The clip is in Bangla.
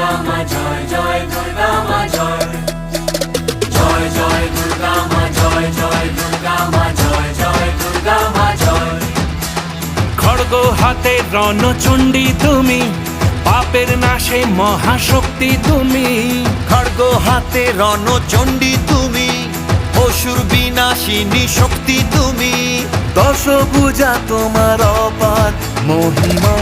দুর্গা মা জয় জয় দুর্গা মা জয় জয় জয় দুর্গা মা জয় জয় দুর্গা মা জয় জয় দুর্গা মা জয়। খড়গ হাতে রণচণ্ডী তুমি, পাপের নাশে মহাশক্তি তুমি। খড়গ হাতে রণচণ্ডী তুমি, অসুর বিনাশিনী শক্তি তুমি। দশভুজা তোমার অপার মহিমা।